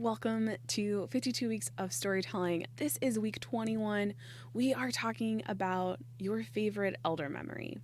Welcome to 52 Weeks of Storytelling. This is week 21. We are talking about your favorite elder memory.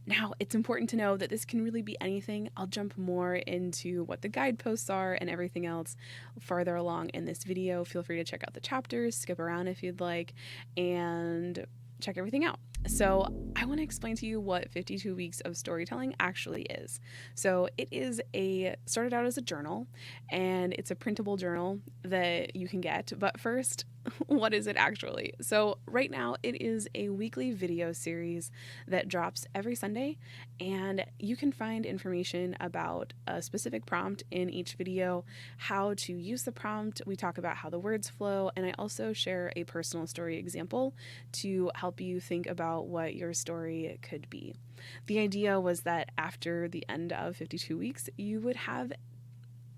Now, it's important to know that this can really be anything. I'll jump more into what the guideposts are and everything else farther along in this video. Feel free to check out the chapters, skip around if you'd like, and check everything out. So I want to explain to you what 52 Weeks of Storytelling actually is. So it started out as a journal, and it's a printable journal that you can get. But first, what is it actually? So right now it is a weekly video series that drops every Sunday, and you can find information about a specific prompt in each video, how to use the prompt. We talk about how the words flow, and I also share a personal story example to help you think about what your story could be. The idea was that after the end of 52 weeks, you would have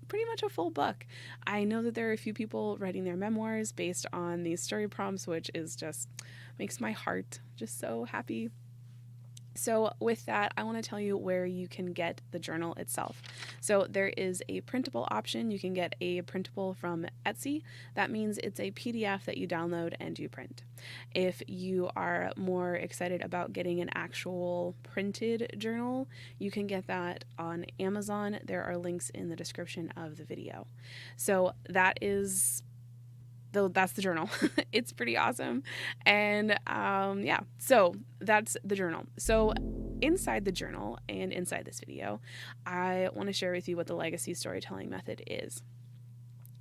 pretty much a full book. I know that there are a few people writing their memoirs based on these story prompts, which is just makes my heart just so happy. So with that, I want to tell you where you can get the journal itself. So there is a printable option. You can get a printable from Etsy. That means it's a PDF that you download and you print. If you are more excited about getting an actual printed journal, you can get that on Amazon. There are links in the description of the video. So that's the journal. It's pretty awesome. And so that's the journal. So inside the journal and inside this video, I want to share with you what the legacy storytelling method is.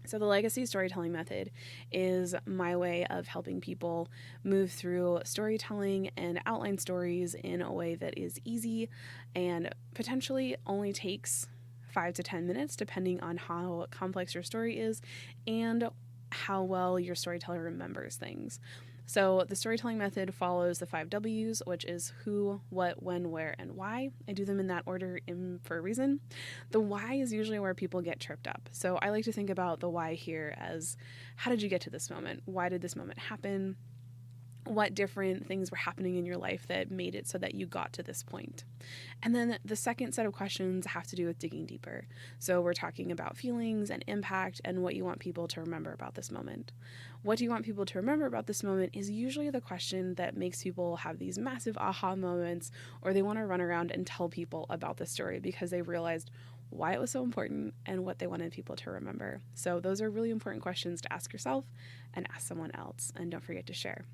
So the legacy storytelling method is my way of helping people move through storytelling and outline stories in a way that is easy and potentially only takes 5 to 10 minutes, depending on how complex your story is and how well your storyteller remembers things. So the storytelling method follows the 5 W's, which is who, what, when, where, and why. I do them in that order for a reason. The why is usually where people get tripped up. So I like to think about the why here as, how did you get to this moment? Why did this moment happen? What different things were happening in your life that made it so that you got to this point? And then the second set of questions have to do with digging deeper. So we're talking about feelings and impact and what you want people to remember about this moment. What do you want people to remember about this moment is usually the question that makes people have these massive aha moments, or they want to run around and tell people about the story because they realized why it was so important and what they wanted people to remember. So those are really important questions to ask yourself and ask someone else. And don't forget to share.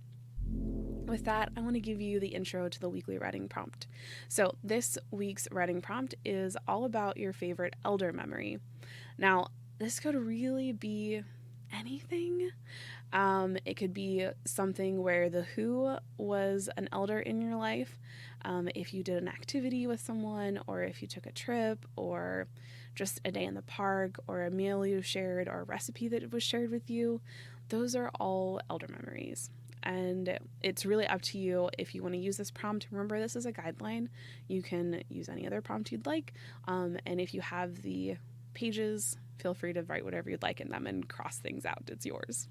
With that, I want to give you the intro to the weekly writing prompt. So this week's writing prompt is all about your favorite elder memory. Now, this could really be anything. It could be something where the who was an elder in your life, if you did an activity with someone, or if you took a trip, or just a day in the park, or a meal you shared, or a recipe that was shared with you. Those are all elder memories. And it's really up to you if you want to use this prompt. Remember, this is a guideline. You can use any other prompt you'd like. And if you have the pages, feel free to write whatever you'd like in them and cross things out. It's yours.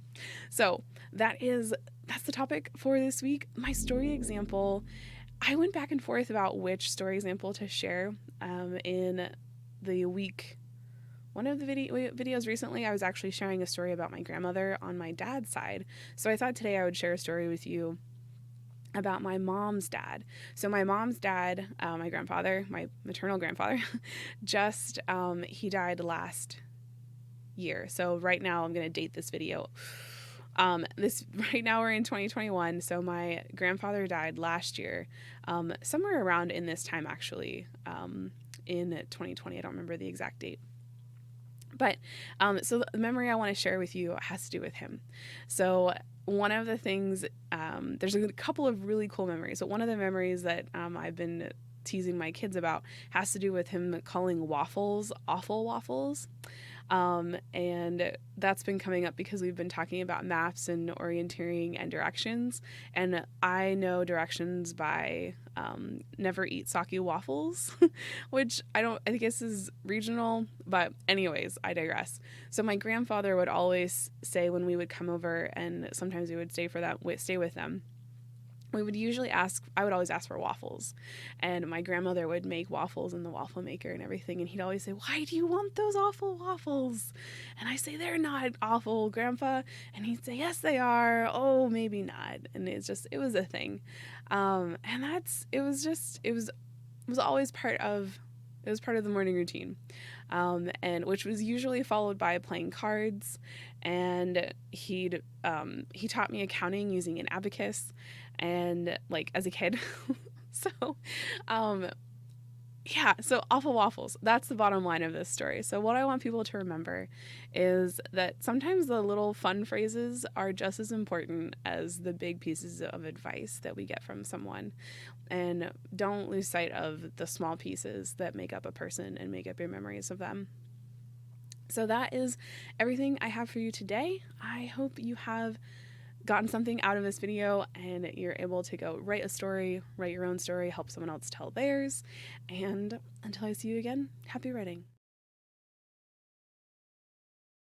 So that's the topic for this week. My story example, I went back and forth about which story example to share in the week. One of the videos recently, I was actually sharing a story about my grandmother on my dad's side. So I thought today I would share a story with you about my mom's dad. So my mom's dad, my grandfather, my maternal grandfather, he died last year. So right now I'm going to date this video. Right now we're in 2021. So my grandfather died last year, somewhere around in this time actually, in 2020. I don't remember the exact date. But so the memory I want to share with you has to do with him. So one of the things, there's a couple of really cool memories. So one of the memories that I've been teasing my kids about has to do with him calling waffles awful waffles. And that's been coming up because we've been talking about maps and orienteering and directions. And I know directions by never eat sake waffles, which I guess is regional, but anyways, I digress. So my grandfather would always say when we would come over, and sometimes we would stay with them, we would usually ask, I would always ask for waffles, and my grandmother would make waffles in the waffle maker and everything, and he'd always say, "Why do you want those awful waffles?" And I say, "They're not awful, Grandpa." And he'd say, "Yes, they are. Oh, maybe not." And it was a thing. And it was always it was part of the morning routine, and which was usually followed by playing cards. And he taught me accounting using an abacus, and like as a kid. So, um, yeah, so awful waffles. That's the bottom line of this story. So, what I want people to remember is that sometimes the little fun phrases are just as important as the big pieces of advice that we get from someone. And don't lose sight of the small pieces that make up a person and make up your memories of them. So, that is everything I have for you today. I hope you have gotten something out of this video and you're able to go write a story, write your own story, help someone else tell theirs. And until I see you again, happy writing.